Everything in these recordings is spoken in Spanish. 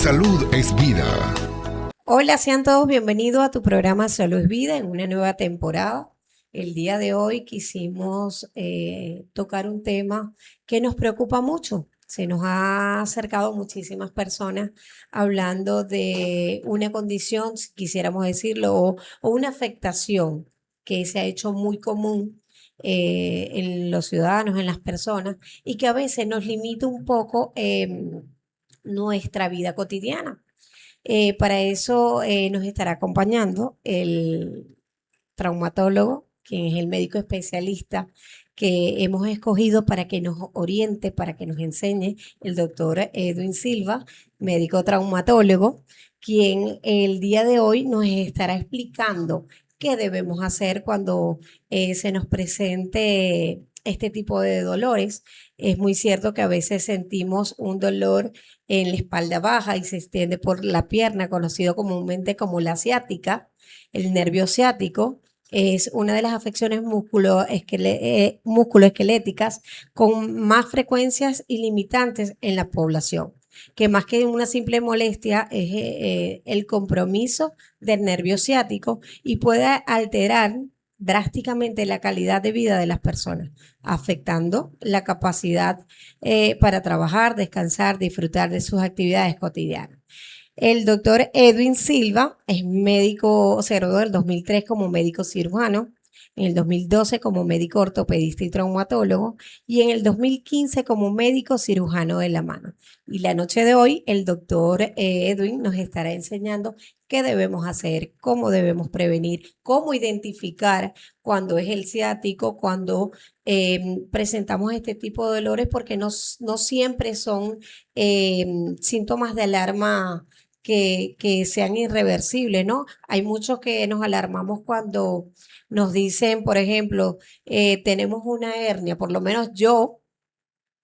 Salud es vida. Hola, sean todos bienvenidos a tu programa Salud es Vida en una nueva temporada. El día de hoy quisimos tocar un tema que nos preocupa mucho. Se nos ha acercado muchísimas personas hablando de una condición, si quisiéramos decirlo, o una afectación que se ha hecho muy común en los ciudadanos, en las personas, y que a veces nos limita un poco nuestra vida cotidiana. Para eso nos estará acompañando el traumatólogo, quien es el médico especialista que hemos escogido para que nos oriente, para que nos enseñe, el doctor Edwin Silva, médico traumatólogo, quien el día de hoy nos estará explicando qué debemos hacer cuando se nos presente este tipo de dolores. Es muy cierto que a veces sentimos un dolor en la espalda baja y se extiende por la pierna, conocido comúnmente como la ciática, el nervio ciático. Es una de las afecciones musculoesqueléticas con más frecuencias y limitantes en la población, que más que una simple molestia es el compromiso del nervio ciático y puede alterar drásticamente la calidad de vida de las personas, afectando la capacidad para trabajar, descansar, disfrutar de sus actividades cotidianas. El doctor Edwin Silva es médico, se graduó en el 2003 como médico cirujano, en el 2012 como médico ortopedista y traumatólogo y en el 2015 como médico cirujano de la mano. Y la noche de hoy el doctor Edwin nos estará enseñando qué debemos hacer, cómo debemos prevenir, cómo identificar cuando es el ciático, cuando presentamos este tipo de dolores, porque no siempre son síntomas de alarma que sean irreversibles, ¿no? Hay muchos que nos alarmamos cuando nos dicen, por ejemplo, tenemos una hernia, por lo menos yo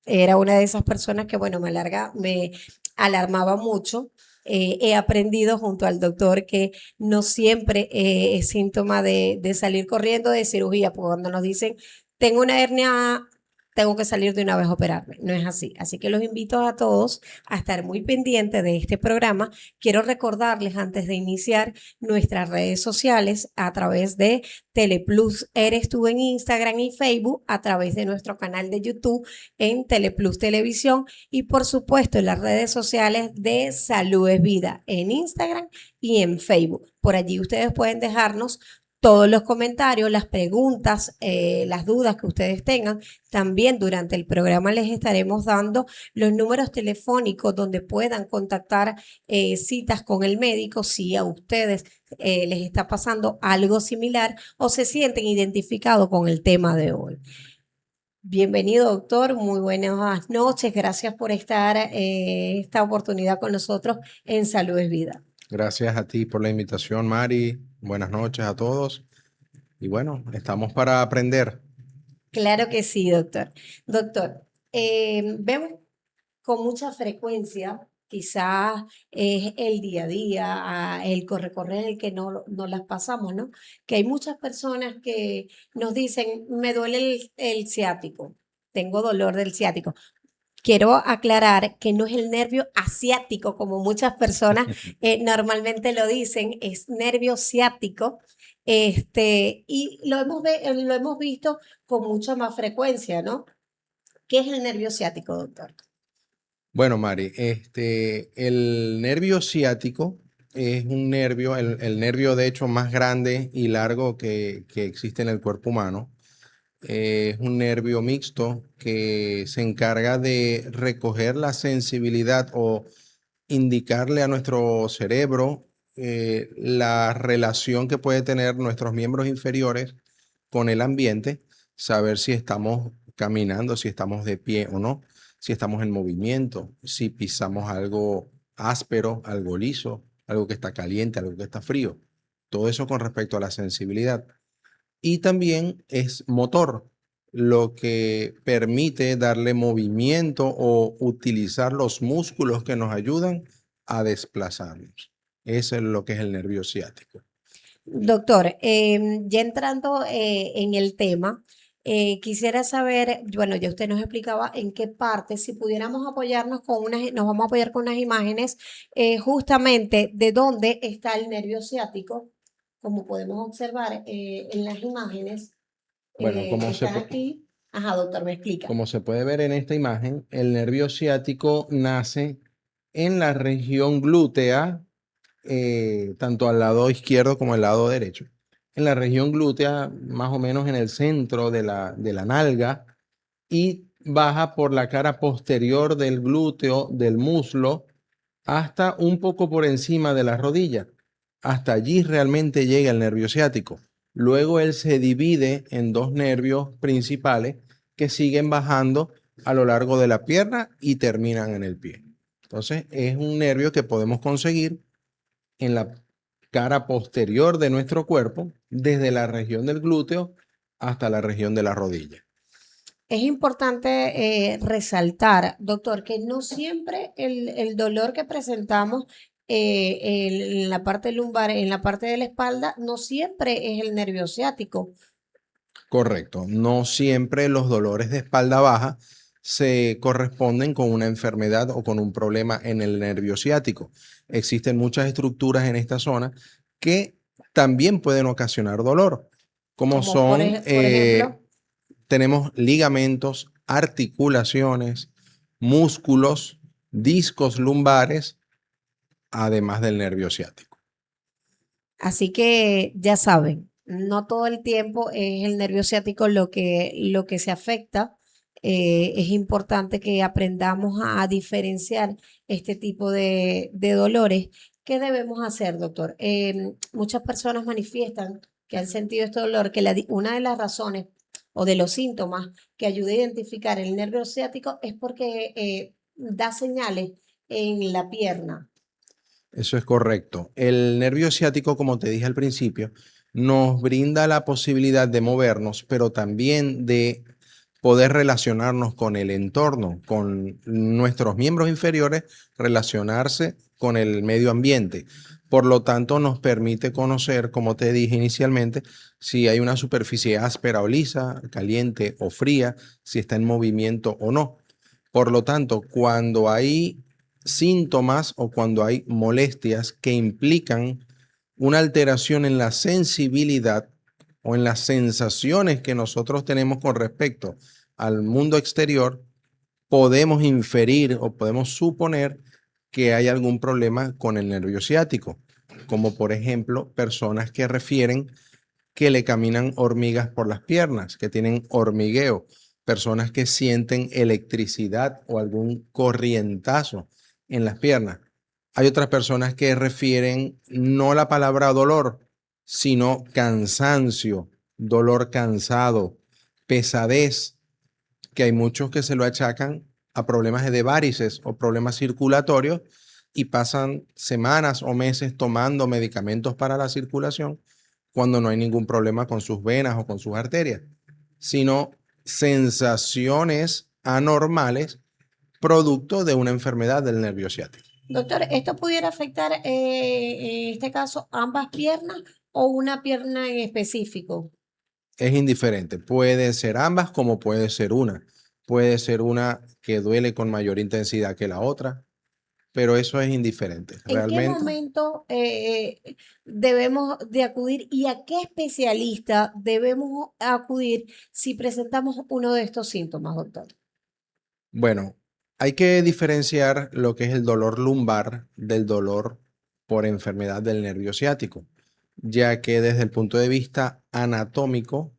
era una de esas personas que, bueno, me alarmaba mucho. He aprendido junto al doctor que no siempre es síntoma de salir corriendo de cirugía, porque cuando nos dicen, tengo una hernia, tengo que salir de una vez a operarme. No es así. Así que los invito a todos a estar muy pendientes de este programa. Quiero recordarles antes de iniciar nuestras redes sociales a través de Teleplus Eres Tú en Instagram y Facebook, a través de nuestro canal de YouTube en Teleplus Televisión y por supuesto en las redes sociales de Salud es Vida en Instagram y en Facebook. Por allí ustedes pueden dejarnos todos los comentarios, las preguntas, las dudas que ustedes tengan. También durante el programa les estaremos dando los números telefónicos donde puedan contactar citas con el médico si a ustedes les está pasando algo similar o se sienten identificados con el tema de hoy. Bienvenido, doctor. Muy buenas noches. Gracias por estar esta oportunidad con nosotros en Salud es Vida. Gracias a ti por la invitación, Mari. Buenas noches a todos. Y bueno, estamos para aprender. Claro que sí, doctor. Doctor, vemos con mucha frecuencia, quizás es el día a día, el corre-corre en el que no las pasamos, ¿no? Que hay muchas personas que nos dicen, me duele el ciático, tengo dolor del ciático. Quiero aclarar que no es el nervio asiático, como muchas personas normalmente lo dicen, es nervio ciático. Y lo hemos visto con mucha más frecuencia, ¿no? ¿Qué es el nervio ciático, doctor? Bueno, Mari, el nervio ciático es un nervio, el nervio de hecho más grande y largo que existe en el cuerpo humano. Es un nervio mixto que se encarga de recoger la sensibilidad o indicarle a nuestro cerebro la relación que puede tener nuestros miembros inferiores con el ambiente, saber si estamos caminando, si estamos de pie o no, si estamos en movimiento, si pisamos algo áspero, algo liso, algo que está caliente, algo que está frío. Todo eso con respecto a la sensibilidad. Y también es motor, lo que permite darle movimiento o utilizar los músculos que nos ayudan a desplazarnos. Eso es lo que es el nervio ciático. Doctor, ya entrando en el tema, Quisiera saber, bueno, ya usted nos explicaba en qué parte, si pudiéramos apoyarnos con unas, nos vamos a apoyar con unas imágenes, justamente de dónde está el nervio ciático, como podemos observar en las imágenes Bueno, que están aquí. Ajá, doctor, me explica. como se puede ver en esta imagen, el nervio ciático nace en la región glútea, tanto al lado izquierdo como al lado derecho. En la región glútea, más o menos en el centro de la nalga, y baja por la cara posterior del glúteo, del muslo, hasta un poco por encima de la rodilla. Hasta allí realmente llega el nervio ciático. Luego él se divide en dos nervios principales que siguen bajando a lo largo de la pierna y terminan en el pie. Entonces es un nervio que podemos conseguir en la cara posterior de nuestro cuerpo, desde la región del glúteo hasta la región de la rodilla. Es importante resaltar, doctor, que no siempre el dolor que presentamos en la parte lumbar, en la parte de la espalda, no siempre es el nervio ciático. Correcto. No siempre los dolores de espalda baja se corresponden con una enfermedad o con un problema en el nervio ciático. Existen muchas estructuras en esta zona que también pueden ocasionar dolor, como Como por, son, por ejemplo, tenemos ligamentos, articulaciones, músculos, discos lumbares, además del nervio ciático. así que ya saben, no todo el tiempo es el nervio ciático lo que se afecta. Es importante que aprendamos a diferenciar este tipo de dolores. ¿Qué debemos hacer, doctor? Muchas personas manifiestan que han sentido este dolor, que una de las razones o de los síntomas que ayuda a identificar el nervio ciático es porque da señales en la pierna. Eso es correcto. El nervio ciático, como te dije al principio, nos brinda la posibilidad de movernos, pero también de poder relacionarnos con el entorno, con nuestros miembros inferiores, relacionarse con el medio ambiente. Por lo tanto, nos permite conocer, como te dije inicialmente, si hay una superficie áspera o lisa, caliente o fría, si está en movimiento o no. Por lo tanto, cuando hay síntomas o cuando hay molestias que implican una alteración en la sensibilidad o en las sensaciones que nosotros tenemos con respecto al mundo exterior, podemos inferir o podemos suponer que hay algún problema con el nervio ciático, como por ejemplo personas que refieren que le caminan hormigas por las piernas, que tienen hormigueo, personas que sienten electricidad o algún corrientazo en las piernas. Hay otras personas que refieren no la palabra dolor, sino cansancio, dolor cansado, pesadez, que hay muchos que se lo achacan a problemas de varices o problemas circulatorios y pasan semanas o meses tomando medicamentos para la circulación cuando no hay ningún problema con sus venas o con sus arterias, sino sensaciones anormales producto de una enfermedad del nervio ciático. Doctor, ¿esto pudiera afectar en este caso ambas piernas o una pierna en específico? Es indiferente, puede ser ambas como puede ser una. Puede ser una que duele con mayor intensidad que la otra, pero eso es indiferente. ¿En qué Realmente, momento debemos de acudir y a qué especialista debemos acudir si presentamos uno de estos síntomas, doctor? bueno, hay que diferenciar lo que es el dolor lumbar del dolor por enfermedad del nervio ciático, ya que desde el punto de vista anatómico,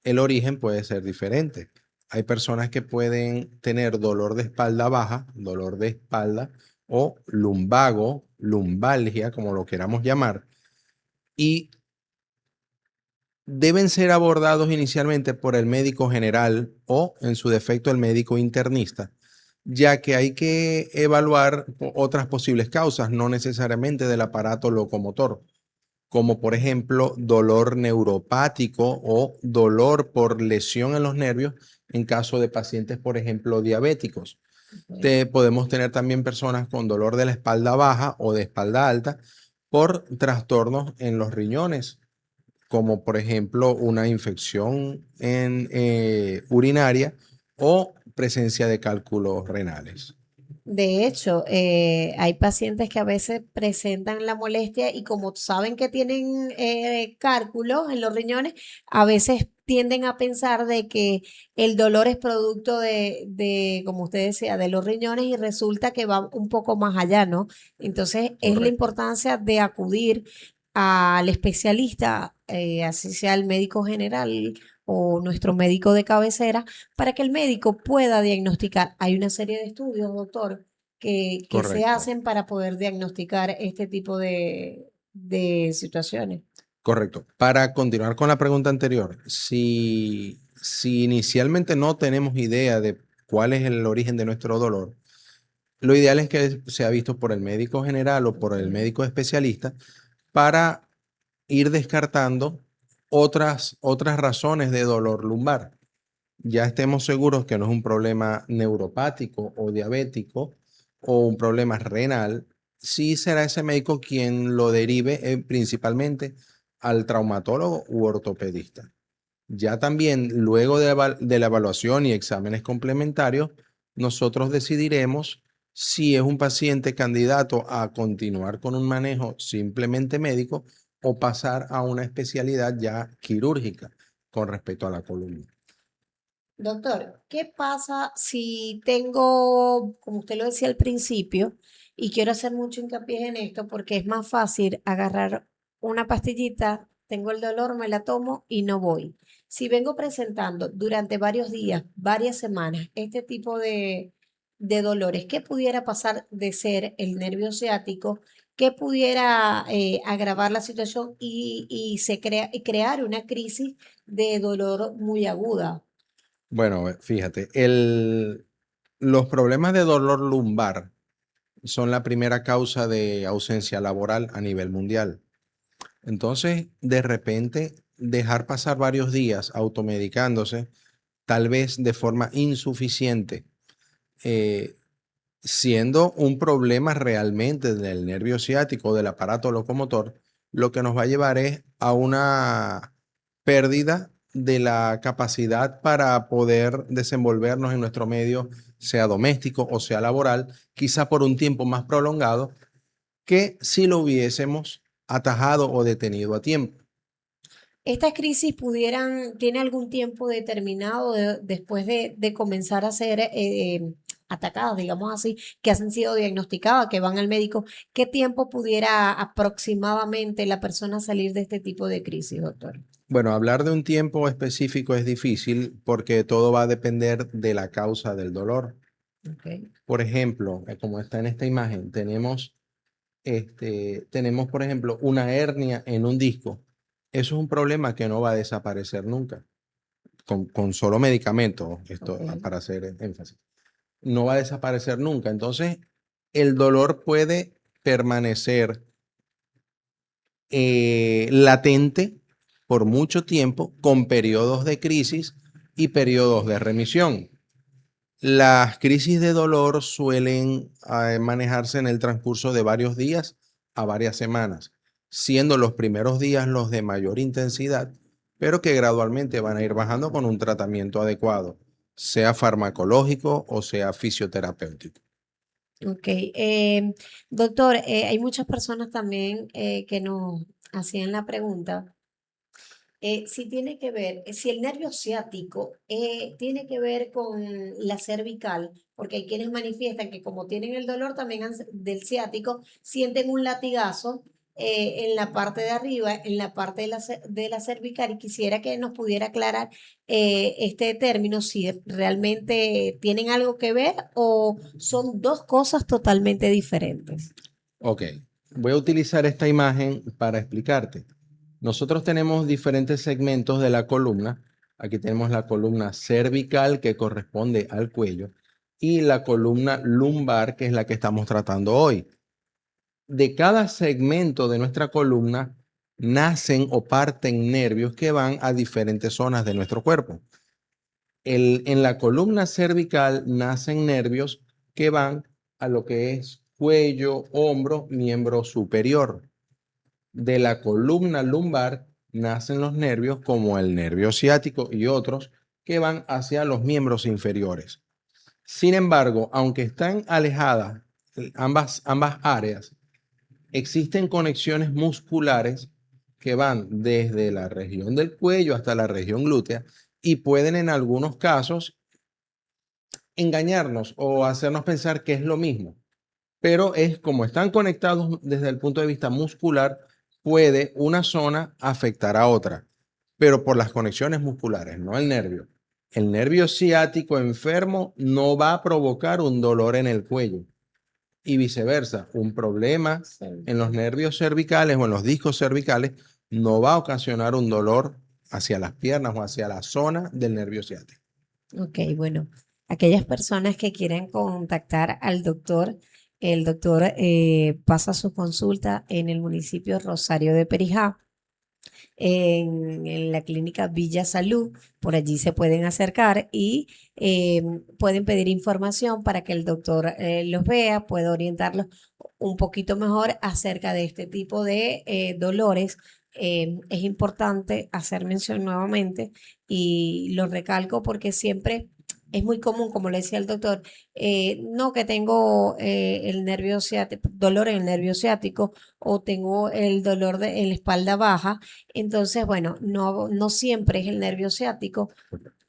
el origen puede ser diferente. Hay personas que pueden tener dolor de espalda baja, dolor de espalda o lumbago, lumbalgia, como lo queramos llamar, y deben ser abordados inicialmente por el médico general o, en su defecto, el médico internista, ya que hay que evaluar otras posibles causas, no necesariamente del aparato locomotor, como por ejemplo dolor neuropático o dolor por lesión en los nervios en caso de pacientes, por ejemplo, diabéticos. Podemos tener también personas con dolor de la espalda baja o de espalda alta por trastornos en los riñones, como por ejemplo una infección urinaria o presencia de cálculos renales. De hecho, hay pacientes que a veces presentan la molestia y como saben que tienen cálculos en los riñones, a veces tienden a pensar de que el dolor es producto como usted decía, de los riñones y resulta que va un poco más allá, ¿no? Entonces, es la Correcto. importancia de acudir al especialista, así sea el médico general o nuestro médico de cabecera para que el médico pueda diagnosticar. Hay una serie de estudios, doctor, que se Correcto. hacen para poder diagnosticar este tipo de situaciones. Correcto. Para continuar con la pregunta anterior, si inicialmente no tenemos idea de cuál es el origen de nuestro dolor, lo ideal es que sea visto por el médico general o por el Ok. médico especialista para ir descartando otras razones de dolor lumbar. Ya estemos seguros que no es un problema neuropático o diabético o un problema renal, sí será ese médico quien lo derive principalmente al traumatólogo u ortopedista. Ya también, luego de la evaluación y exámenes complementarios, nosotros decidiremos si es un paciente candidato a continuar con un manejo simplemente médico o pasar a una especialidad ya quirúrgica con respecto a la columna. Doctor, ¿qué pasa si tengo, como usted lo decía al principio, y quiero hacer mucho hincapié en esto porque es más fácil agarrar una pastillita, tengo el dolor, me la tomo y no voy? Si vengo presentando durante varios días, varias semanas, este tipo de dolores, ¿qué pudiera pasar de ser el nervio ciático? ¿Qué pudiera agravar la situación y crear una crisis de dolor muy aguda? Bueno, fíjate, los problemas de dolor lumbar son la primera causa de ausencia laboral a nivel mundial. Entonces, de repente, dejar pasar varios días automedicándose, tal vez de forma insuficiente, eh, siendo un problema realmente del nervio ciático, del aparato locomotor, lo que nos va a llevar es a una pérdida de la capacidad para poder desenvolvernos en nuestro medio, sea doméstico o sea laboral, quizá por un tiempo más prolongado que si lo hubiésemos atajado o detenido a tiempo. ¿Estas crisis tiene algún tiempo determinado después de comenzar a ser atacadas, digamos así, que han sido diagnosticadas, que van al médico? ¿Qué tiempo pudiera aproximadamente la persona salir de este tipo de crisis, doctor? Bueno, hablar de un tiempo específico es difícil porque todo va a depender de la causa del dolor. Ok. Por ejemplo, como está en esta imagen, tenemos, por ejemplo, una hernia en un disco. Eso es un problema que no va a desaparecer nunca, con solo medicamentos, Ok. esto para hacer énfasis. No va a desaparecer nunca. Entonces, el dolor puede permanecer latente por mucho tiempo con periodos de crisis y periodos de remisión. Las crisis de dolor suelen manejarse en el transcurso de varios días a varias semanas, siendo los primeros días los de mayor intensidad, pero que gradualmente van a ir bajando con un tratamiento adecuado, sea farmacológico o sea fisioterapéutico. Ok. Doctor, hay muchas personas también que nos hacían la pregunta. Si tiene que ver, si el nervio ciático tiene que ver con la cervical, porque hay quienes manifiestan que como tienen el dolor también del ciático, sienten un latigazo en la parte de arriba, en la parte de la cervical, y quisiera que nos pudiera aclarar este término, si realmente tienen algo que ver o son dos cosas totalmente diferentes. Ok, voy a utilizar esta imagen para explicarte. Nosotros tenemos diferentes segmentos de la columna. Aquí tenemos la columna cervical que corresponde al cuello y la columna lumbar que es la que estamos tratando hoy. De cada segmento de nuestra columna nacen o parten nervios que van a diferentes zonas de nuestro cuerpo. En la columna cervical nacen nervios que van a lo que es cuello, hombro, miembro superior. De la columna lumbar nacen los nervios como el nervio ciático y otros que van hacia los miembros inferiores. Sin embargo, aunque están alejadas ambas áreas, existen conexiones musculares que van desde la región del cuello hasta la región glútea y pueden en algunos casos engañarnos o hacernos pensar que es lo mismo. Pero es como están conectados desde el punto de vista muscular, puede una zona afectar a otra, pero por las conexiones musculares, no el nervio. El nervio ciático enfermo no va a provocar un dolor en el cuello y viceversa. Un problema en los nervios cervicales o en los discos cervicales no va a ocasionar un dolor hacia las piernas o hacia la zona del nervio ciático. Ok, bueno, aquellas personas que quieren contactar al doctor, el doctor pasa su consulta en el municipio Rosario de Perijá, en la clínica Villa Salud. Por allí se pueden acercar y pueden pedir información para que el doctor los vea, pueda orientarlos un poquito mejor acerca de este tipo de dolores. Es importante hacer mención nuevamente y lo recalco porque siempre es muy común, como le decía el doctor, no que tengo el nervio ciático, dolor en el nervio ciático o tengo el dolor en la espalda baja. Entonces, bueno, no siempre es el nervio ciático,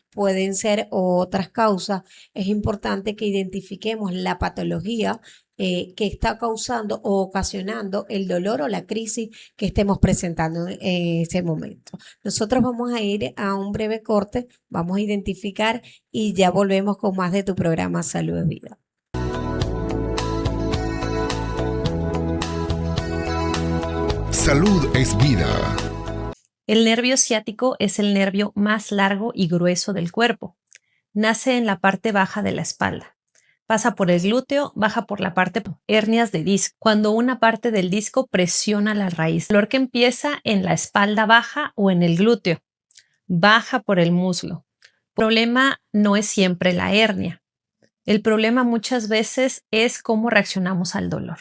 pueden ser otras causas. Es importante que identifiquemos la patología que está causando o ocasionando el dolor o la crisis que estemos presentando en ese momento. Nosotros vamos a ir a un breve corte, vamos a identificar y ya volvemos con más de tu programa Salud es Vida. Salud es vida. El nervio ciático es el nervio más largo y grueso del cuerpo. Nace en la parte baja de la espalda. Pasa por el glúteo, baja por la parte hernias de disco. Cuando una parte del disco presiona la raíz. El dolor que empieza en la espalda baja o en el glúteo. Baja por el muslo. El problema no es siempre la hernia. El problema muchas veces es cómo reaccionamos al dolor.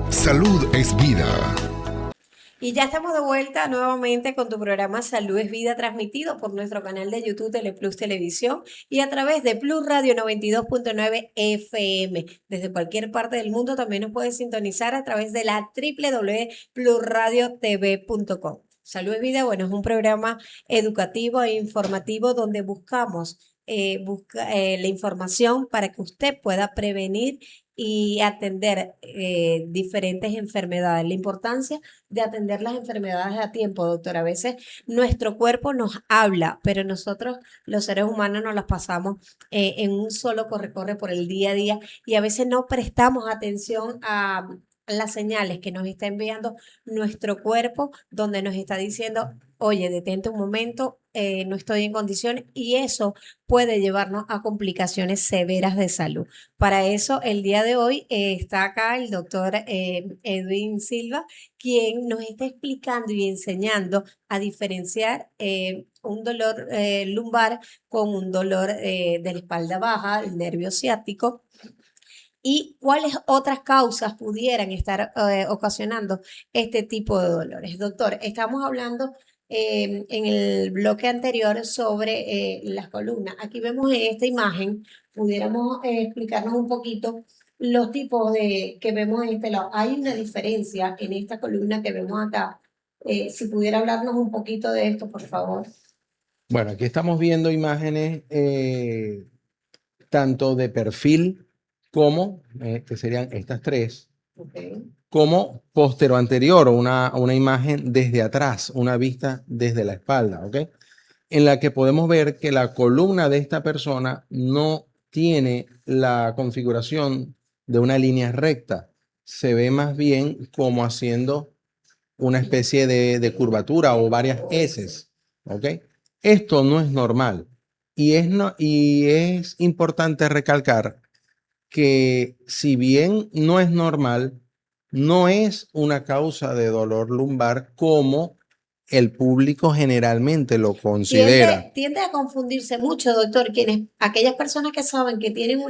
Salud es vida. Y ya estamos de vuelta nuevamente con tu programa Salud es Vida, transmitido por nuestro canal de YouTube Teleplus Televisión y a través de Plus Radio 92.9 FM. Desde cualquier parte del mundo también nos puedes sintonizar a través de la www.plusradiotv.com. Salud es Vida, bueno, es un programa educativo e informativo donde buscamos la información para que usted pueda prevenir y atender diferentes enfermedades. La importancia de atender las enfermedades a tiempo, doctor. A veces nuestro cuerpo nos habla, pero nosotros, los seres humanos, nos las pasamos en un solo corre-corre por el día a día y a veces no prestamos atención a las señales que nos está enviando nuestro cuerpo, donde nos está diciendo, oye, detente un momento, no estoy en condiciones, y eso puede llevarnos a complicaciones severas de salud. Para eso, el día de hoy está acá el doctor Edwin Silva, quien nos está explicando y enseñando a diferenciar un dolor lumbar con un dolor de la espalda baja, el nervio ciático, y cuáles otras causas pudieran estar ocasionando este tipo de dolores. Doctor, estamos hablando en el bloque anterior sobre las columnas. Aquí vemos en esta imagen, pudiéramos explicarnos un poquito los tipos que vemos en este lado. Hay una diferencia en esta columna que vemos acá. Si pudiera hablarnos un poquito de esto, por favor. Bueno, aquí estamos viendo imágenes tanto de perfil como, que serían estas tres, como postero anterior, una imagen desde atrás, una vista desde la espalda, ¿ok? En la que podemos ver que la columna de esta persona no tiene la configuración de una línea recta. Se ve más bien como haciendo una especie de curvatura o varias S, ¿ok? Esto no es normal y es importante recalcar que si bien no es normal, no es una causa de dolor lumbar como el público generalmente lo considera. Tiende a confundirse mucho, doctor, aquellas personas que saben que tienen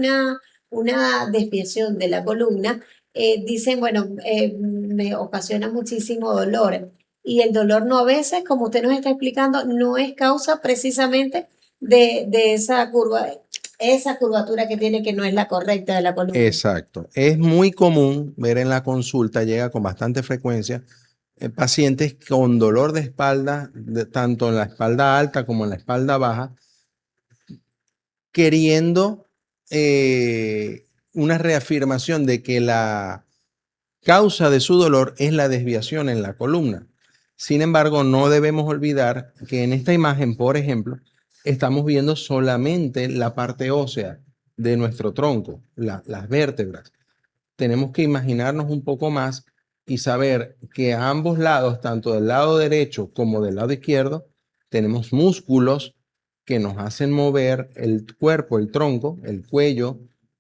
una desviación de la columna, dicen, bueno, me ocasiona muchísimo dolor. Y el dolor no a veces, como usted nos está explicando, no es causa precisamente de esa curvatura que tiene que no es la correcta de la columna. Exacto. Es muy común ver en la consulta, llega con bastante frecuencia, pacientes con dolor de espalda, tanto en la espalda alta como en la espalda baja, queriendo una reafirmación de que la causa de su dolor es la desviación en la columna. Sin embargo, no debemos olvidar que en esta imagen, por ejemplo, estamos viendo solamente la parte ósea de nuestro tronco, las vértebras. Tenemos que imaginarnos un poco más y saber que a ambos lados, tanto del lado derecho como del lado izquierdo, tenemos músculos que nos hacen mover el cuerpo, el tronco, el cuello,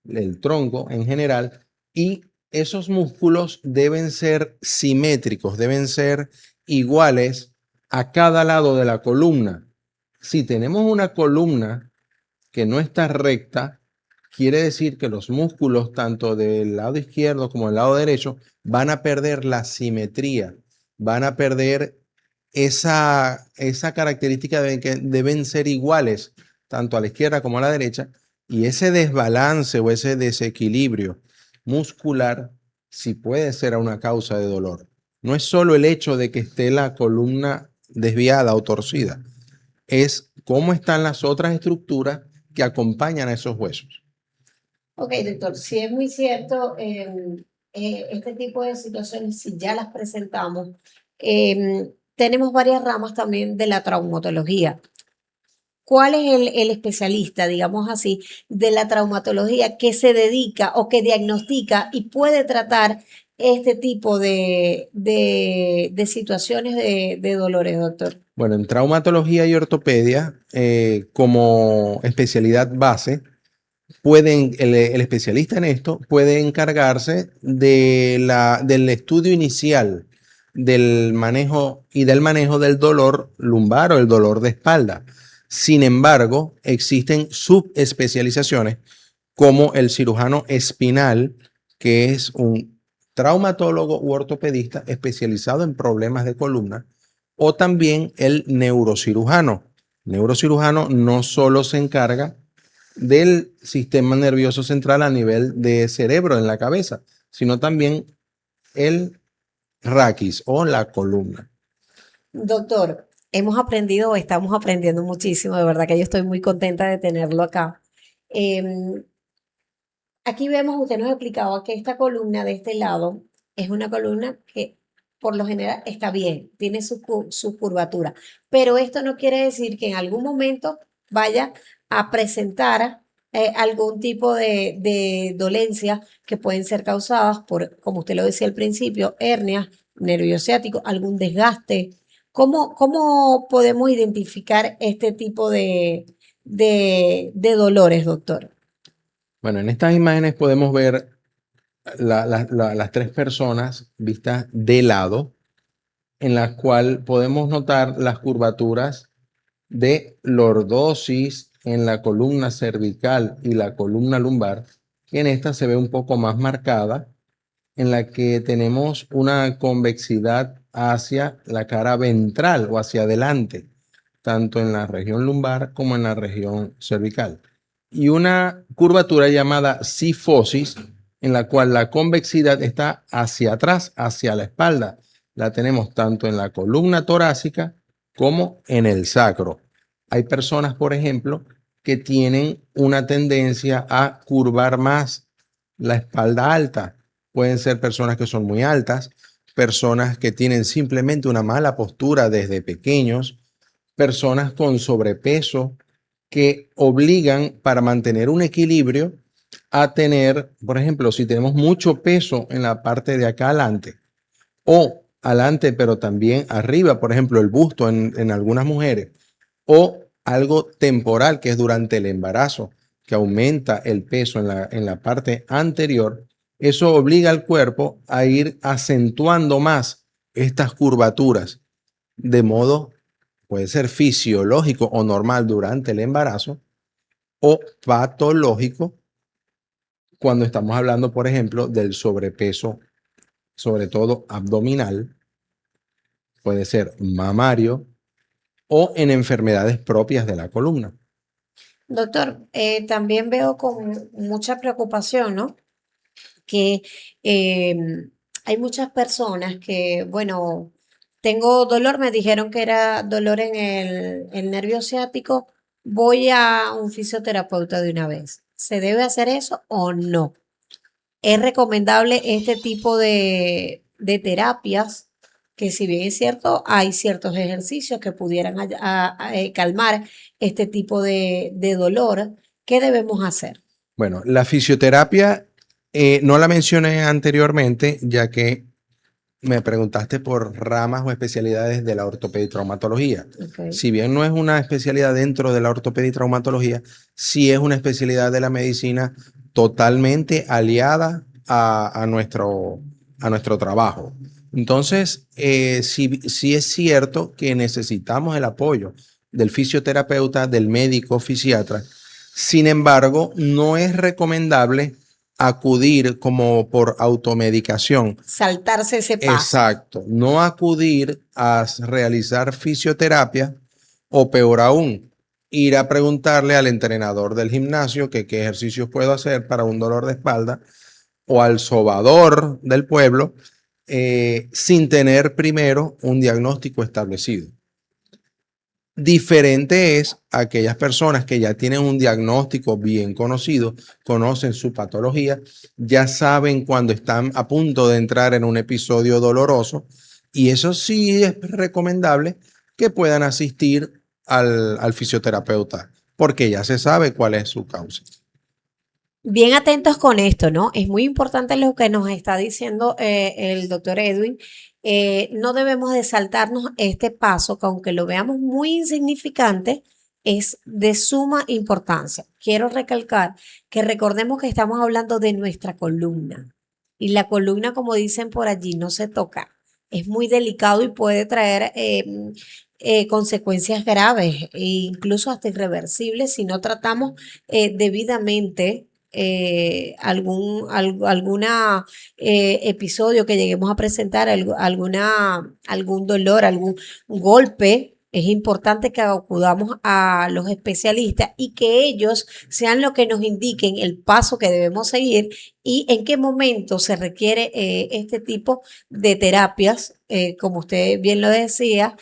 el tronco en general, y esos músculos deben ser simétricos, deben ser iguales a cada lado de la columna. Si tenemos una columna que no está recta, quiere decir que los músculos, tanto del lado izquierdo como del lado derecho, van a perder la simetría, van a perder esa característica de que deben ser iguales, tanto a la izquierda como a la derecha, y ese desbalance o ese desequilibrio muscular sí puede ser una causa de dolor. No es solo el hecho de que esté la columna desviada o torcida, es cómo están las otras estructuras que acompañan a esos huesos. Ok, doctor, sí es muy cierto, este tipo de situaciones, si ya las presentamos, tenemos varias ramas también de la traumatología. ¿Cuál es el especialista, digamos así, de la traumatología que se dedica o que diagnostica y puede tratar este tipo de situaciones de dolores, doctor? Bueno, en traumatología y ortopedia, como especialidad base, el especialista en esto puede encargarse del estudio inicial del manejo del dolor lumbar o el dolor de espalda. Sin embargo, existen subespecializaciones como el cirujano espinal, que es un traumatólogo u ortopedista especializado en problemas de columna, o también el neurocirujano. El neurocirujano no solo se encarga del sistema nervioso central a nivel de cerebro en la cabeza, sino también el raquis o la columna. Doctor, hemos aprendido o estamos aprendiendo muchísimo, de verdad que yo estoy muy contenta de tenerlo acá. Em, Aquí vemos, usted nos explicaba que esta columna de este lado es una columna que por lo general está bien, tiene su curvatura, pero esto no quiere decir que en algún momento vaya a presentar algún tipo de dolencia que pueden ser causadas por, como usted lo decía al principio, hernias, nervio ciático, algún desgaste. ¿Cómo podemos identificar este tipo de dolores, doctor? Bueno, en estas imágenes podemos ver las tres personas vistas de lado, en las cuales podemos notar las curvaturas de lordosis en la columna cervical y la columna lumbar, que en esta se ve un poco más marcada, en la que tenemos una convexidad hacia la cara ventral o hacia adelante, tanto en la región lumbar como en la región cervical. Y una curvatura llamada cifosis, en la cual la convexidad está hacia atrás, hacia la espalda. La tenemos tanto en la columna torácica como en el sacro. Hay personas, por ejemplo, que tienen una tendencia a curvar más la espalda alta. Pueden ser personas que son muy altas, personas que tienen simplemente una mala postura desde pequeños, personas con sobrepeso que obligan para mantener un equilibrio a tener, por ejemplo, si tenemos mucho peso en la parte de acá adelante o adelante, pero también arriba, por ejemplo, el busto en algunas mujeres, o algo temporal que es durante el embarazo, que aumenta el peso en la parte anterior, eso obliga al cuerpo a ir acentuando más estas curvaturas, de modo, puede ser fisiológico o normal durante el embarazo, o patológico cuando estamos hablando, por ejemplo, del sobrepeso, sobre todo abdominal, puede ser mamario o en enfermedades propias de la columna. Doctor, también veo con mucha preocupación, ¿no? Que hay muchas personas que, bueno, tengo dolor, me dijeron que era dolor en el nervio ciático, voy a un fisioterapeuta de una vez. ¿Se debe hacer eso o no? ¿Es recomendable este tipo de terapias? Que si bien es cierto, hay ciertos ejercicios que pudieran calmar este tipo de dolor. ¿Qué debemos hacer? Bueno, la fisioterapia no la mencioné anteriormente, ya que me preguntaste por ramas o especialidades de la ortopedia y traumatología. Ok. Si bien no es una especialidad dentro de la ortopedia y traumatología, sí es una especialidad de la medicina totalmente aliada a nuestro trabajo. Entonces, sí es cierto que necesitamos el apoyo del fisioterapeuta, del médico fisiatra. Sin embargo, no es recomendable acudir como por automedicación. Saltarse ese paso. Exacto, no acudir a realizar fisioterapia o peor aún, ir a preguntarle al entrenador del gimnasio que qué ejercicios puedo hacer para un dolor de espalda o al sobador del pueblo sin tener primero un diagnóstico establecido. Diferente es aquellas personas que ya tienen un diagnóstico bien conocido, conocen su patología, ya saben cuando están a punto de entrar en un episodio doloroso y eso sí es recomendable que puedan asistir al fisioterapeuta porque ya se sabe cuál es su causa. Bien atentos con esto, ¿no? Es muy importante lo que nos está diciendo el doctor Edwin. No debemos de saltarnos este paso, que aunque lo veamos muy insignificante, es de suma importancia. Quiero recalcar que recordemos que estamos hablando de nuestra columna y la columna, como dicen por allí, no se toca. Es muy delicado y puede traer consecuencias graves e incluso hasta irreversibles si no tratamos debidamente alguna episodio que lleguemos a presentar, algún dolor, algún golpe. Es importante que acudamos a los especialistas y que ellos sean los que nos indiquen el paso que debemos seguir y en qué momento se requiere este tipo de terapias, como usted bien lo decía,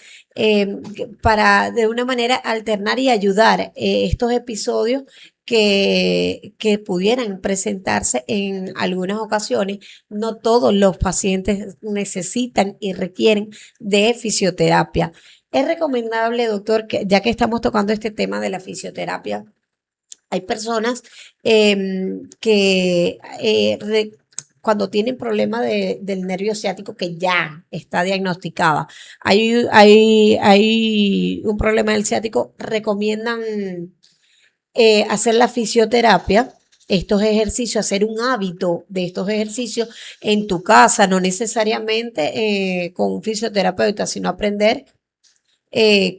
para de una manera alternar y ayudar estos episodios que pudieran presentarse en algunas ocasiones. No todos los pacientes necesitan y requieren de fisioterapia. Es recomendable, doctor, que ya que estamos tocando este tema de la fisioterapia, hay personas que cuando tienen problema del nervio ciático que ya está diagnosticada, hay un problema del ciático, recomiendan hacer la fisioterapia, estos ejercicios, hacer un hábito de estos ejercicios en tu casa, no necesariamente con un fisioterapeuta, sino aprender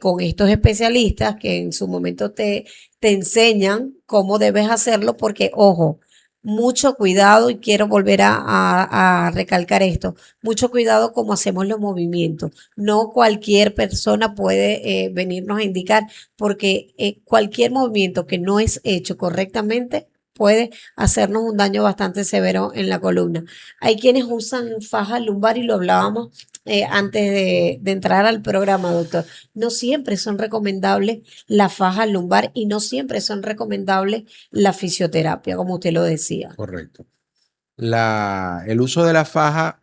con estos especialistas que en su momento te enseñan cómo debes hacerlo, porque, ojo, mucho cuidado, y quiero volver a recalcar esto, mucho cuidado cómo hacemos los movimientos. No cualquier persona puede venirnos a indicar, porque cualquier movimiento que no es hecho correctamente puede hacernos un daño bastante severo en la columna. Hay quienes usan faja lumbar y lo hablábamos antes de entrar al programa, doctor. No siempre son recomendables la faja lumbar y no siempre son recomendables la fisioterapia, como usted lo decía. Correcto. El uso de la faja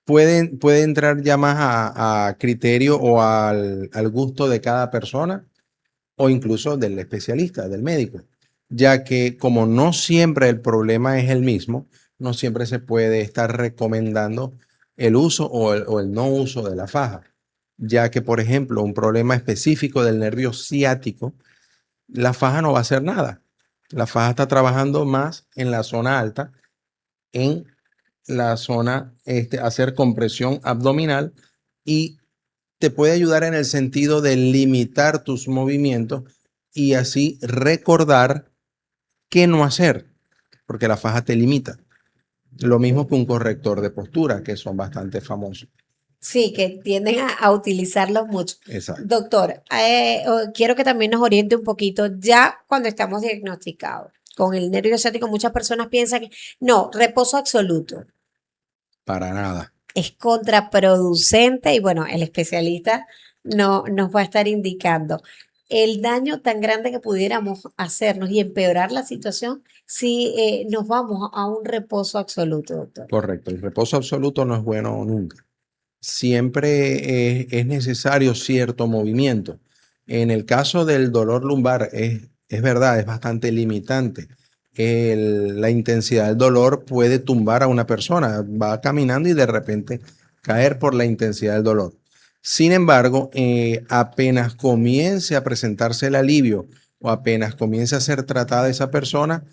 puede entrar ya más a criterio o al gusto de cada persona o incluso del especialista, del médico, ya que como no siempre el problema es el mismo, no siempre se puede estar recomendando el uso o el no uso de la faja, ya que, por ejemplo, un problema específico del nervio ciático, la faja no va a hacer nada. La faja está trabajando más en la zona alta, en la zona, hacer compresión abdominal y te puede ayudar en el sentido de limitar tus movimientos y así recordar qué no hacer. porque la faja te limita. Lo mismo que un corrector de postura, que son bastante famosos. Sí, que tienden a utilizarlo mucho. Exacto. Doctor, quiero que también nos oriente un poquito, ya cuando estamos diagnosticados con el nervio ciático, muchas personas piensan que no, reposo absoluto Para nada. es contraproducente y bueno, el especialista no, nos va a estar indicando el daño tan grande que pudiéramos hacernos y empeorar la situación si nos vamos a un reposo absoluto, doctor. Correcto. El reposo absoluto no es bueno nunca. Siempre es necesario cierto movimiento. En el caso del dolor lumbar, es verdad, es bastante limitante. La intensidad del dolor puede tumbar a una persona. Va caminando y de repente caer por la intensidad del dolor. Sin embargo, apenas comience a presentarse el alivio o apenas comience a ser tratada esa persona,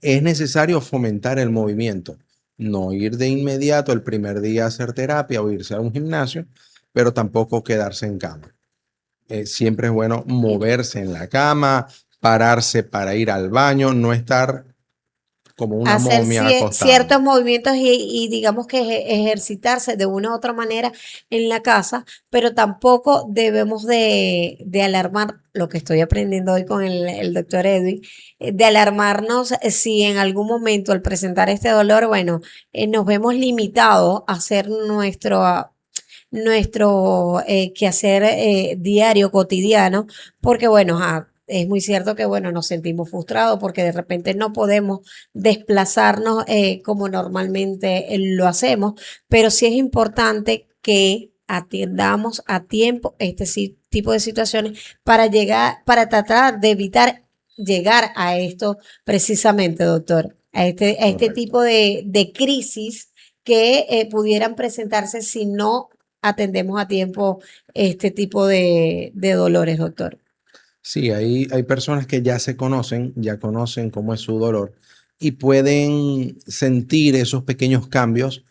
es necesario fomentar el movimiento. No ir de inmediato el primer día a hacer terapia o irse a un gimnasio, pero tampoco quedarse en cama. Siempre es bueno moverse en la cama, pararse para ir al baño, no estar como una Hacer momia acostada. ciertos movimientos y digamos que ejercitarse de una u otra manera en la casa, pero tampoco debemos de alarmar, lo que estoy aprendiendo hoy con el doctor Edwin, de alarmarnos si en algún momento al presentar este dolor, bueno, nos vemos limitados a hacer nuestro quehacer diario, cotidiano, porque bueno, es muy cierto que bueno, nos sentimos frustrados porque de repente no podemos desplazarnos como normalmente lo hacemos, pero sí es importante que atiendamos a tiempo este tipo de situaciones para llegar, para tratar de evitar llegar a esto precisamente, doctor, a este Correcto. tipo de crisis que pudieran presentarse si no atendemos a tiempo este tipo de dolores, doctor. Sí, hay personas que ya conocen cómo es su dolor y pueden sentir esos pequeños cambios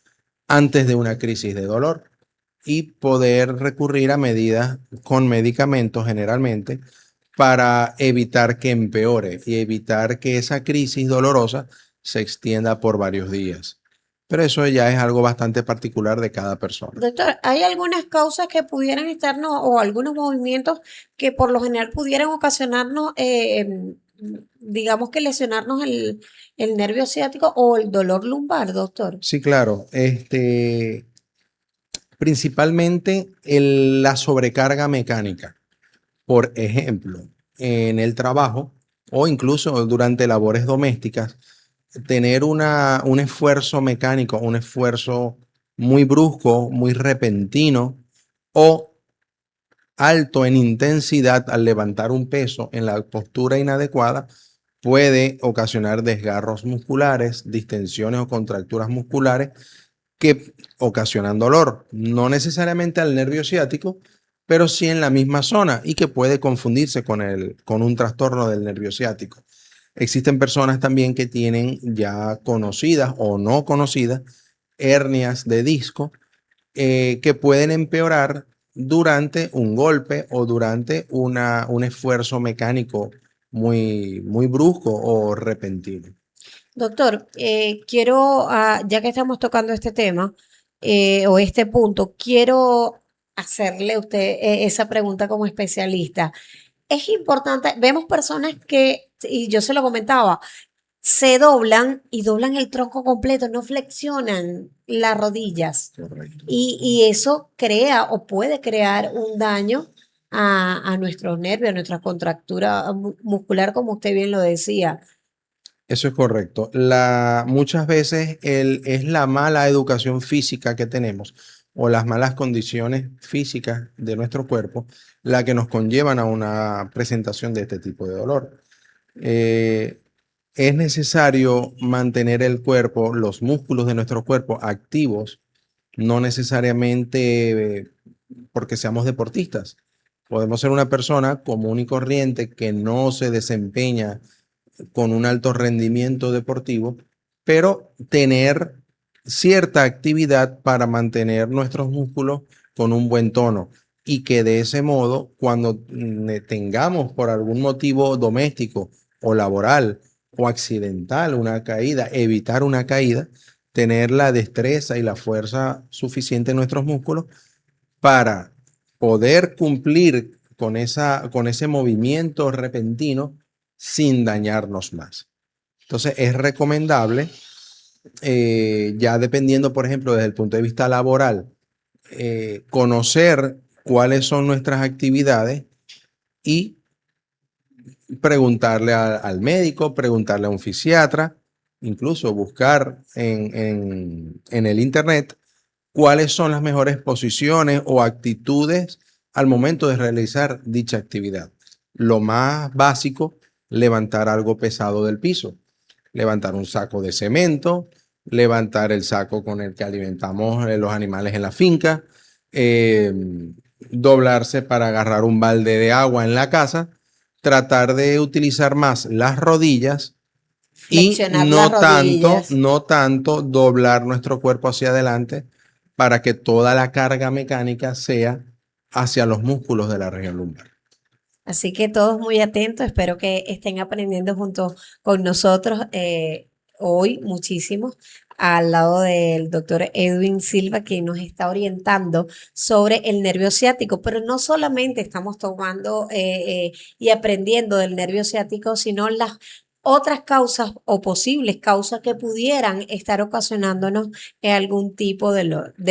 antes de una crisis de dolor y poder recurrir a medidas con medicamentos generalmente para evitar que empeore y evitar que esa crisis dolorosa se extienda por varios días. Pero eso ya es algo bastante particular de cada persona. Doctor, ¿hay algunas causas que pudieran estarnos o algunos movimientos que por lo general pudieran ocasionarnos, digamos que lesionarnos el nervio ciático o el dolor lumbar, doctor? Sí, claro. Principalmente la sobrecarga mecánica. Por ejemplo, en el trabajo o incluso durante labores domésticas, tener un esfuerzo mecánico, un esfuerzo muy brusco, muy repentino o alto en intensidad al levantar un peso en la postura inadecuada puede ocasionar desgarros musculares, distensiones o contracturas musculares que ocasionan dolor, no necesariamente al nervio ciático, pero sí en la misma zona y que puede confundirse con un trastorno del nervio ciático. Existen personas también que tienen ya conocidas o no conocidas hernias de disco que pueden empeorar durante un golpe o durante un esfuerzo mecánico muy brusco o repentino. Doctor, quiero, ya que estamos tocando este tema o este punto, quiero hacerle a usted esa pregunta como especialista. Es importante, vemos personas que, y yo se lo comentaba, se doblan y doblan el tronco completo, no flexionan las rodillas. Correcto. Y eso crea o puede crear un daño a nuestros nervios, a nuestra contractura muscular, como usted bien lo decía. Eso es correcto. Muchas veces es la mala educación física que tenemos o las malas condiciones físicas de nuestro cuerpo la que nos conllevan a una presentación de este tipo de dolor. Es necesario mantener el cuerpo, los músculos de nuestro cuerpo activos, no necesariamente porque seamos deportistas. Podemos ser una persona común y corriente que no se desempeña con un alto rendimiento deportivo, pero tener cierta actividad para mantener nuestros músculos con un buen tono y que de ese modo, cuando tengamos por algún motivo doméstico o laboral o accidental una caída, evitar una caída, tener la destreza y la fuerza suficiente en nuestros músculos para poder cumplir con ese movimiento repentino sin dañarnos más. Entonces es recomendable, ya dependiendo, por ejemplo, desde el punto de vista laboral, conocer cuáles son nuestras actividades y preguntarle al médico, preguntarle a un fisiatra, incluso buscar en el internet cuáles son las mejores posiciones o actitudes al momento de realizar dicha actividad. Lo más básico, levantar algo pesado del piso, levantar un saco de cemento, levantar el saco con el que alimentamos los animales en la finca, doblarse para agarrar un balde de agua en la casa, tratar de utilizar más las rodillas y Flexionar las rodillas. no tanto doblar nuestro cuerpo hacia adelante para que toda la carga mecánica sea hacia los músculos de la región lumbar. Así que todos muy atentos, espero que estén aprendiendo junto con nosotros hoy muchísimo al lado del doctor Edwin Silva, que nos está orientando sobre el nervio ciático, pero no solamente estamos tomando y aprendiendo del nervio ciático, sino las otras causas o posibles causas que pudieran estar ocasionándonos algún tipo de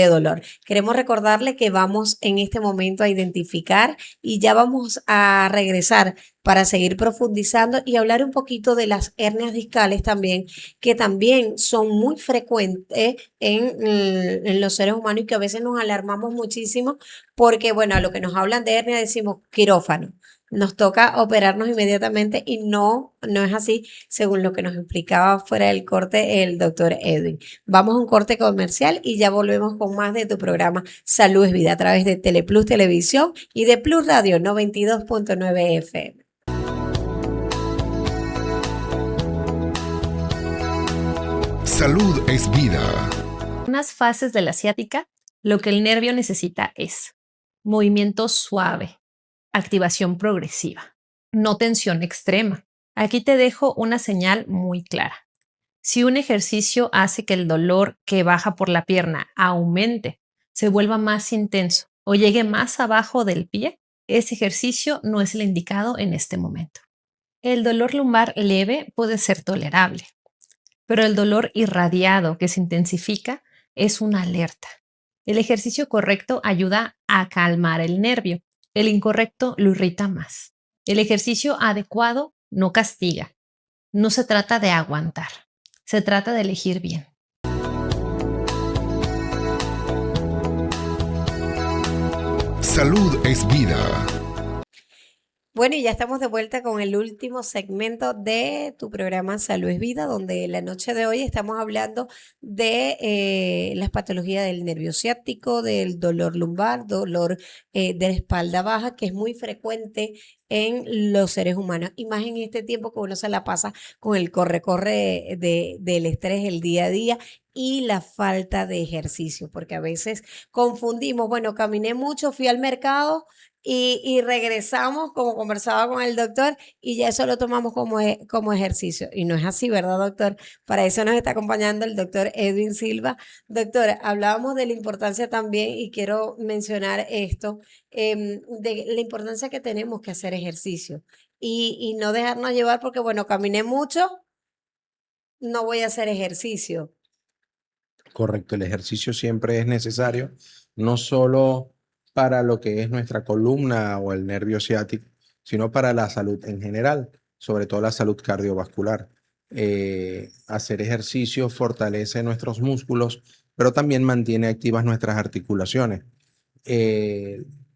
dolor. Queremos recordarle que vamos en este momento a identificar y ya vamos a regresar para seguir profundizando y hablar un poquito de las hernias discales también, que también son muy frecuentes en los seres humanos y que a veces nos alarmamos muchísimo porque, bueno, a lo que nos hablan de hernia decimos quirófano. Nos toca operarnos inmediatamente y no es así, según lo que nos explicaba fuera del corte el doctor Edwin. Vamos a un corte comercial y ya volvemos con más de tu programa Salud es Vida a través de Teleplus Televisión y de Plus Radio 92.9 FM. Salud es vida. En unas fases de la ciática, lo que el nervio necesita es movimiento suave, activación progresiva, no tensión extrema. Aquí te dejo una señal muy clara. Si un ejercicio hace que el dolor que baja por la pierna aumente, se vuelva más intenso o llegue más abajo del pie, ese ejercicio no es el indicado en este momento. El dolor lumbar leve puede ser tolerable, pero el dolor irradiado que se intensifica es una alerta. El ejercicio correcto ayuda a calmar el nervio. El incorrecto lo irrita más. El ejercicio adecuado no castiga. No se trata de aguantar. Se trata de elegir bien. Salud es vida. Bueno, y ya estamos de vuelta con el último segmento de tu programa Salud es Vida, donde la noche de hoy estamos hablando de las patologías del nervio ciático, del dolor lumbar, dolor de la espalda baja, que es muy frecuente en los seres humanos. Y más en este tiempo que uno se la pasa con el corre-corre del estrés, el día a día y la falta de ejercicio, porque a veces confundimos, bueno, caminé mucho, fui al mercado y regresamos, como conversaba con el doctor, y ya eso lo tomamos como ejercicio. Y no es así, ¿verdad, doctor? Para eso nos está acompañando el doctor Edwin Silva. Doctor, hablábamos de la importancia también, y quiero mencionar esto, de la importancia que tenemos que hacer ejercicio y no dejarnos llevar porque, bueno, caminé mucho, no voy a hacer ejercicio. Correcto, el ejercicio siempre es necesario, no solo para lo que es nuestra columna o el nervio ciático, sino para la salud en general, sobre todo la salud cardiovascular. Hacer ejercicio fortalece nuestros músculos, pero también mantiene activas nuestras articulaciones.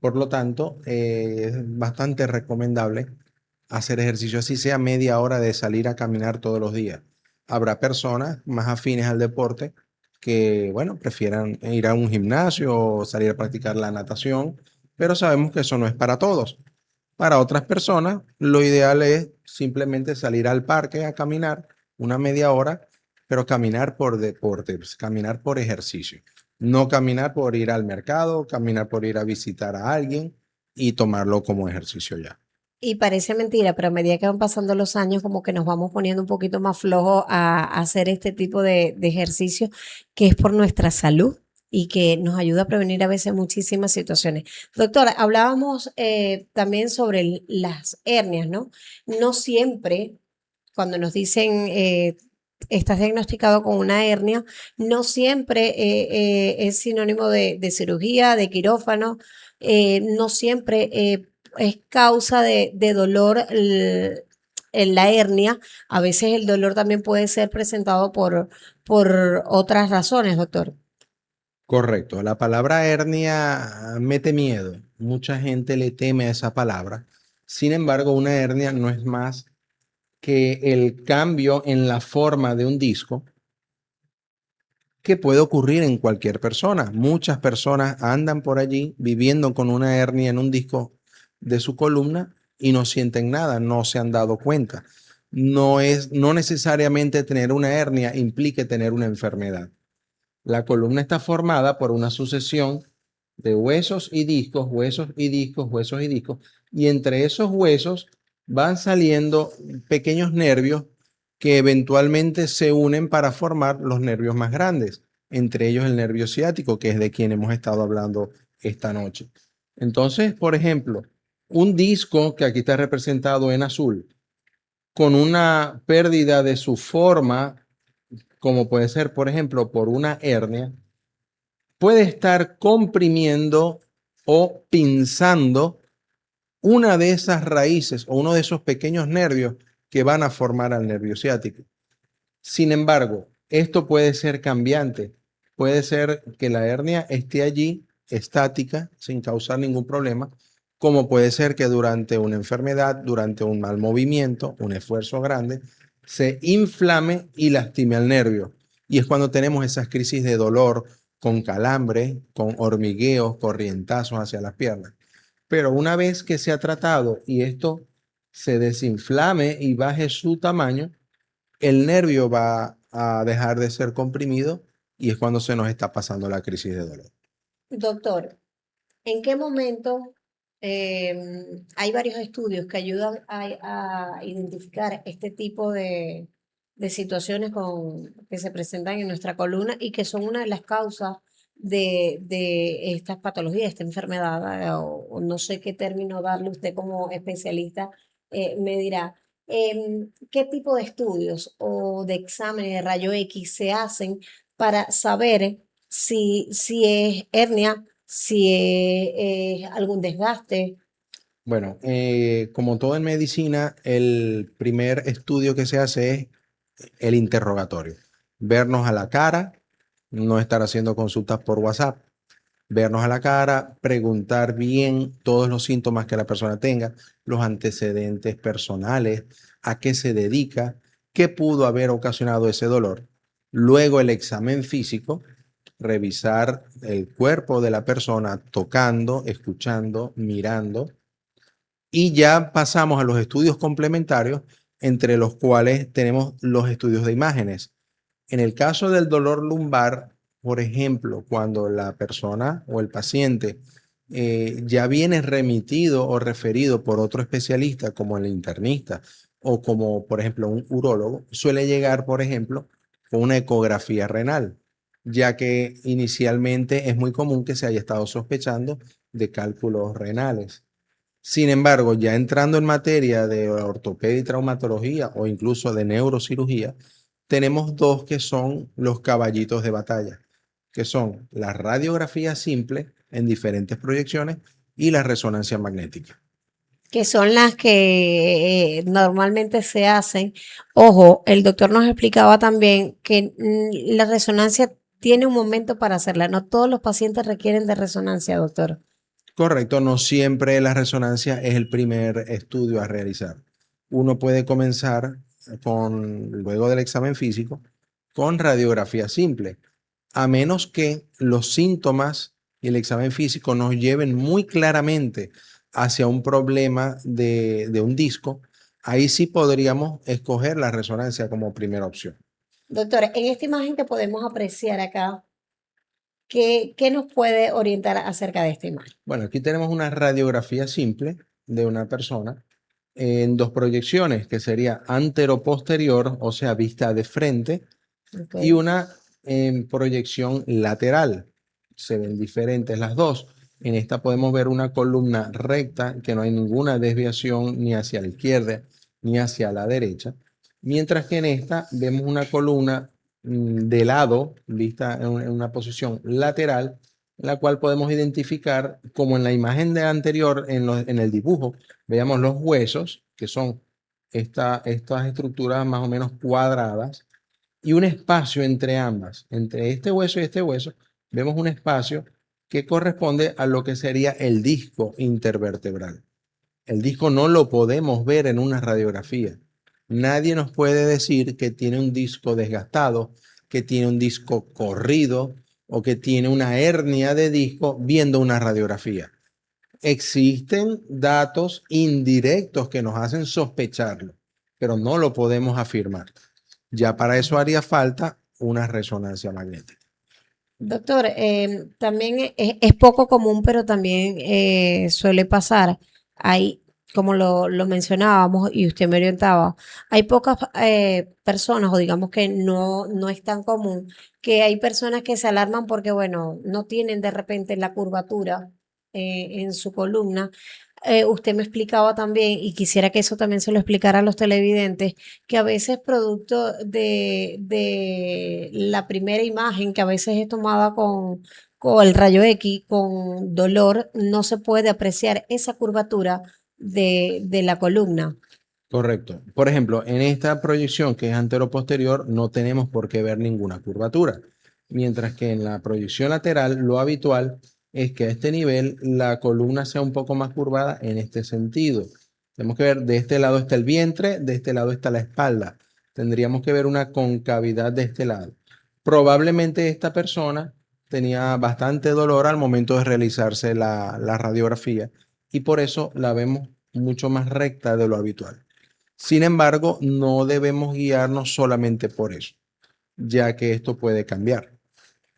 Por lo tanto, es bastante recomendable hacer ejercicio, así sea media hora de salir a caminar todos los días. Habrá personas más afines al deporte que, bueno, prefieran ir a un gimnasio o salir a practicar la natación, pero sabemos que eso no es para todos. Para otras personas, lo ideal es simplemente salir al parque a caminar una media hora, pero caminar por deporte, pues, caminar por ejercicio. No caminar por ir al mercado, caminar por ir a visitar a alguien y tomarlo como ejercicio ya. Y parece mentira, pero a medida que van pasando los años, como que nos vamos poniendo un poquito más flojos a hacer este tipo de ejercicio que es por nuestra salud y que nos ayuda a prevenir a veces muchísimas situaciones. Doctora, hablábamos también sobre las hernias, ¿no? No siempre, cuando nos dicen estás diagnosticado con una hernia, no siempre es sinónimo de cirugía, de quirófano, no siempre es causa de dolor en la hernia. A veces el dolor también puede ser presentado por otras razones, doctor. Correcto. La palabra hernia mete miedo. Mucha gente le teme a esa palabra. Sin embargo, una hernia no es más que el cambio en la forma de un disco que puede ocurrir en cualquier persona. Muchas personas andan por allí viviendo con una hernia en un disco de su columna y no sienten nada, no se han dado cuenta. No necesariamente tener una hernia implique tener una enfermedad. La columna está formada por una sucesión de huesos y discos, huesos y discos, huesos y discos, y entre esos huesos van saliendo pequeños nervios que eventualmente se unen para formar los nervios más grandes, entre ellos el nervio ciático, que es de quien hemos estado hablando esta noche. Entonces, por ejemplo, un disco que aquí está representado en azul, con una pérdida de su forma, como puede ser, por ejemplo, por una hernia, puede estar comprimiendo o pinzando una de esas raíces o uno de esos pequeños nervios que van a formar al nervio ciático. Sin embargo, esto puede ser cambiante. Puede ser que la hernia esté allí estática, sin causar ningún problema, como puede ser que durante una enfermedad, durante un mal movimiento, un esfuerzo grande, se inflame y lastime al nervio. Y es cuando tenemos esas crisis de dolor con calambre, con hormigueos, corrientazos hacia las piernas. Pero una vez que se ha tratado y esto se desinflame y baje su tamaño, el nervio va a dejar de ser comprimido y es cuando se nos está pasando la crisis de dolor. Doctor, ¿en qué momento hay varios estudios que ayudan a identificar este tipo de situaciones que se presentan en nuestra columna y que son una de las causas de estas patologías, esta enfermedad, o no sé qué término darle usted como especialista, me dirá? ¿Qué tipo de estudios o de exámenes de rayo X se hacen para saber si es hernia, si es algún desgaste? Bueno, como todo en medicina, el primer estudio que se hace es el interrogatorio. Vernos a la cara, no estar haciendo consultas por WhatsApp, vernos a la cara, preguntar bien todos los síntomas que la persona tenga, los antecedentes personales, a qué se dedica, qué pudo haber ocasionado ese dolor. Luego el examen físico, revisar el cuerpo de la persona tocando, escuchando, mirando. Y ya pasamos a los estudios complementarios, entre los cuales tenemos los estudios de imágenes. En el caso del dolor lumbar, por ejemplo, cuando la persona o el paciente ya viene remitido o referido por otro especialista, como el internista o como, por ejemplo, un urólogo, suele llegar, por ejemplo, con una ecografía renal, ya que inicialmente es muy común que se haya estado sospechando de cálculos renales. Sin embargo, ya entrando en materia de ortopedia y traumatología o incluso de neurocirugía, tenemos dos que son los caballitos de batalla, que son la radiografía simple en diferentes proyecciones y la resonancia magnética. Que son las que normalmente se hacen. Ojo, el doctor nos explicaba también que la resonancia tiene un momento para hacerla. No todos los pacientes requieren de resonancia, doctor. Correcto, no siempre la resonancia es el primer estudio a realizar. Uno puede comenzar luego del examen físico, con radiografía simple, a menos que los síntomas y el examen físico nos lleven muy claramente hacia un problema de un disco. Ahí sí podríamos escoger la resonancia como primera opción. Doctor, en esta imagen que podemos apreciar acá, ¿qué nos puede orientar acerca de esta imagen? Bueno, aquí tenemos una radiografía simple de una persona en dos proyecciones, que sería antero-posterior, o sea, vista de frente, Ok. y una en proyección lateral. Se ven diferentes las dos. En esta podemos ver una columna recta, que no hay ninguna desviación ni hacia la izquierda ni hacia la derecha, mientras que en esta vemos una columna de lado, vista en una posición lateral, la cual podemos identificar como en la imagen de anterior, en el dibujo, veamos los huesos, que son estas estructuras más o menos cuadradas, y un espacio entre ambas, entre este hueso, vemos un espacio que corresponde a lo que sería el disco intervertebral. El disco no lo podemos ver en una radiografía. Nadie nos puede decir que tiene un disco desgastado, que tiene un disco corrido o que tiene una hernia de disco viendo una radiografía. Existen datos indirectos que nos hacen sospecharlo, pero no lo podemos afirmar. Ya para eso haría falta una resonancia magnética. Doctor, también es poco común, pero también suele pasar. Hay, como lo mencionábamos y usted me orientaba, hay pocas personas, o digamos que no es tan común, que hay personas que se alarman porque, bueno, no tienen de repente la curvatura en su columna. Usted me explicaba también, y quisiera que eso también se lo explicara a los televidentes, que a veces producto de la primera imagen, que a veces es tomada con el rayo X, con dolor, no se puede apreciar esa curvatura de la columna. Correcto. Por ejemplo, en esta proyección que es antero-posterior no tenemos por qué ver ninguna curvatura, mientras que en la proyección lateral lo habitual es que a este nivel la columna sea un poco más curvada en este sentido. Tenemos que ver, de este lado está el vientre, de este lado está la espalda. Tendríamos que ver una concavidad de este lado. Probablemente esta persona tenía bastante dolor al momento de realizarse la radiografía y por eso la vemos mucho más recta de lo habitual. Sin embargo, no debemos guiarnos solamente por eso, ya que esto puede cambiar.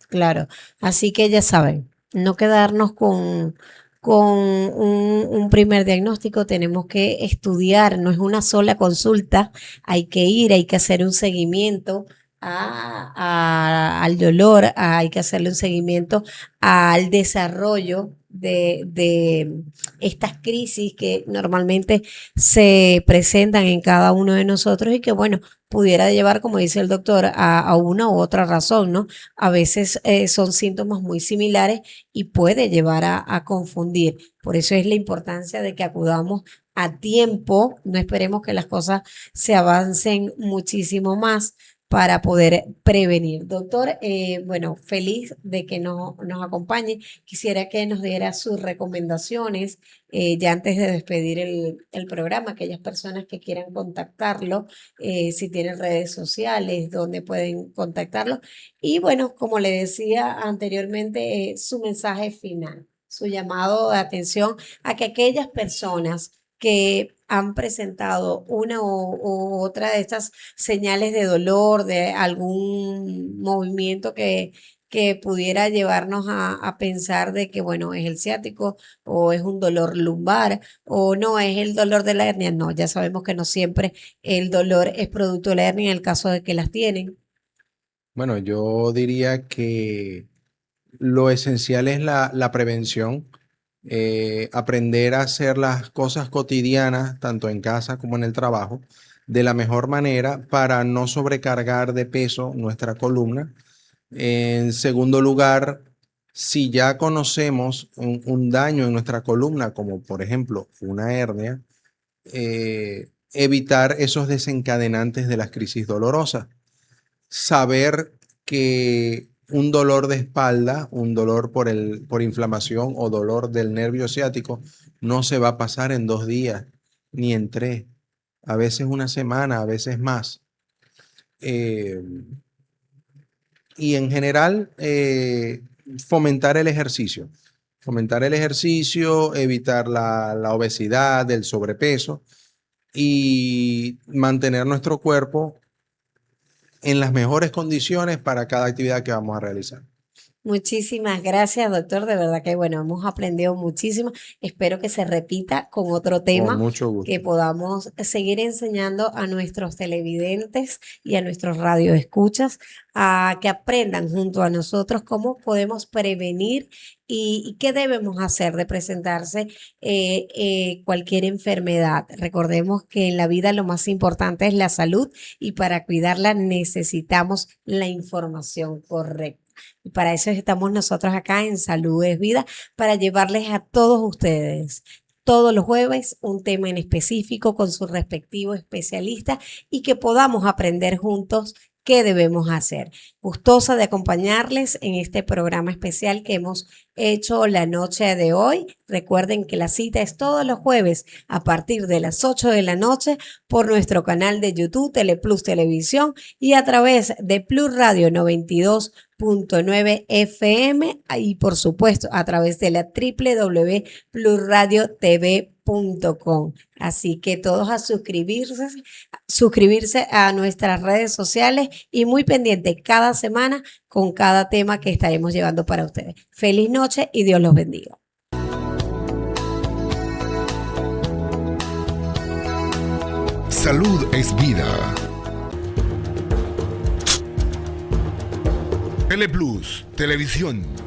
Claro, así que ya saben, no quedarnos con un primer diagnóstico, tenemos que estudiar, no es una sola consulta, hay que ir, hay que hacer un seguimiento al dolor, hay que hacerle un seguimiento al desarrollo de estas crisis que normalmente se presentan en cada uno de nosotros y que, bueno, pudiera llevar, como dice el doctor, a una u otra razón, ¿no? A veces son síntomas muy similares y puede llevar a confundir. Por eso es la importancia de que acudamos a tiempo, no esperemos que las cosas se avancen muchísimo más para poder prevenir. Doctor, bueno, feliz de que nos acompañe. Quisiera que nos diera sus recomendaciones ya antes de despedir el programa, aquellas personas que quieran contactarlo, si tienen redes sociales, donde pueden contactarlo. Y bueno, como le decía anteriormente, su mensaje final, su llamado de atención a que aquellas personas que han presentado una u otra de estas señales de dolor, de algún movimiento que pudiera llevarnos a pensar de que, bueno, es el ciático o es un dolor lumbar o no es el dolor de la hernia. No, ya sabemos que no siempre el dolor es producto de la hernia en el caso de que las tienen. Bueno, yo diría que lo esencial es la prevención, aprender a hacer las cosas cotidianas, tanto en casa como en el trabajo, de la mejor manera para no sobrecargar de peso nuestra columna. En segundo lugar, si ya conocemos un daño en nuestra columna, como por ejemplo una hernia, evitar esos desencadenantes de las crisis dolorosas. Saber que un dolor de espalda, un dolor por inflamación o dolor del nervio ciático no se va a pasar en 2 días ni en 3, a veces una semana, a veces más. Eh, y en general, fomentar el ejercicio. Fomentar el ejercicio, evitar la obesidad, el sobrepeso y mantener nuestro cuerpo en las mejores condiciones para cada actividad que vamos a realizar. Muchísimas gracias, doctor. De verdad que, bueno, hemos aprendido muchísimo. Espero que se repita con otro Con tema, mucho gusto. que podamos seguir enseñando a nuestros televidentes y a nuestros radioescuchas a que aprendan junto a nosotros cómo podemos prevenir y qué debemos hacer de presentarse cualquier enfermedad. Recordemos que en la vida lo más importante es la salud y para cuidarla necesitamos la información correcta. Y para eso estamos nosotros acá en Salud es Vida, para llevarles a todos ustedes todos los jueves un tema en específico con su respectivo especialista y que podamos aprender juntos qué debemos hacer. Gustosa de acompañarles en este programa especial que hemos hecho la noche de hoy. Recuerden que la cita es todos los jueves a partir de las 8 de la noche por nuestro canal de YouTube, Teleplus Televisión, y a través de Plus Radio 92.9 FM y por supuesto a través de la www.plusradiotv.com. Así que todos a suscribirse a nuestras redes sociales y muy pendiente cada semana con cada tema que estaremos llevando para ustedes. Feliz noche y Dios los bendiga. Salud es vida. Teleplus Televisión.